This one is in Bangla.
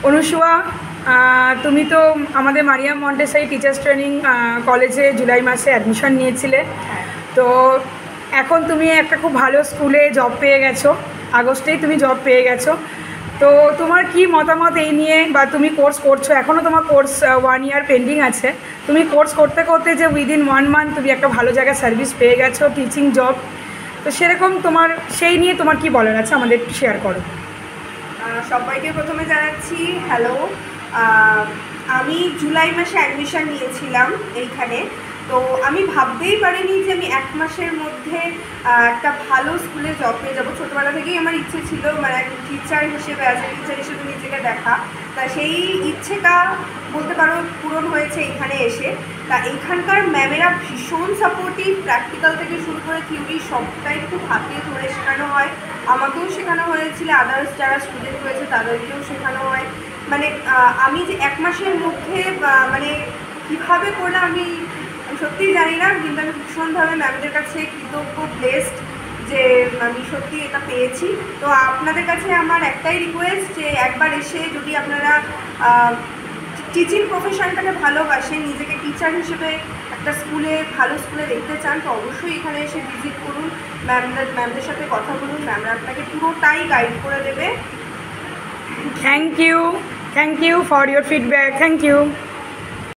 অনুসুয়া, তুমি তো আমাদের মারিয়াম মন্টেসরি টিচার্স ট্রেনিং কলেজে জুলাই মাসে অ্যাডমিশন নিয়েছিলে। তো এখন তুমি একটা খুব ভালো স্কুলে জব পেয়ে গেছো, আগস্টেই তুমি জব পেয়ে গেছো। তো তোমার কি মতামত এই নিয়ে, বা তুমি কোর্স করছো, এখনও তোমার কোর্স 1 ইয়ার পেন্ডিং আছে, তুমি কোর্স করতে করতে যে উইদিন 1 মান্থ তুমি একটা ভালো জায়গায় সার্ভিস পেয়ে গেছো, টিচিং জব, তো সেরকম তোমার সেই নিয়ে তোমার কি বলার আছে আমাদের একটু শেয়ার করো। সবাইকে প্রথমে জানাচ্ছি হ্যালো। আমি জুলাই মাসে অ্যাডমিশন নিয়েছিলাম এইখানে। তো আমি ভাবতেই পারিনি যে আমি 1 মাসের মধ্যে একটা ভালো স্কুলে জব পেয়ে যাবো। ছোটোবেলা থেকেই আমার ইচ্ছে ছিল, মানে টিচার হিসেবে টিচার হিসেবে নিজেকে দেখা। তা সেই ইচ্ছেটা বলতে পারো পূরণ হয়েছে এখানে এসে। তা এইখানকার ম্যামেরা ভীষণ সাপোর্টিভ, প্র্যাকটিক্যাল থেকে শুরু করে থিওরি সবটাই খুব হাতে ধরে শেখানো হয়। আমাকেও শেখানো হয়েছিল, আদার্স যারা স্টুডেন্ট রয়েছে তাদেরকেও শেখানো হয়। মানে আমি যে 1 মাসের মধ্যে মানে কীভাবে করলাম আমি সত্যিই জানি না, কিন্তু আমি ভীষণভাবে ম্যামদের কাছে কৃতজ্ঞ, ব্লেসড যে আমি সত্যি এটা পেয়েছি। তো আপনাদের কাছে আমার একটাই রিকোয়েস্ট যে একবার এসে যদি আপনারা টিচিং প্রফেশনটাকে ভালোবাসেন, নিজেকে টিচার হিসেবে একটা স্কুলে ভালো স্কুলে দেখতে চান, তো অবশ্যই এখানে এসে ভিজিট করুন, ম্যামদের সাথে কথা বলুন, ম্যামরা আপনাকে পুরোটাই গাইড করে দেবে। Thank you for your feedback. Thank you.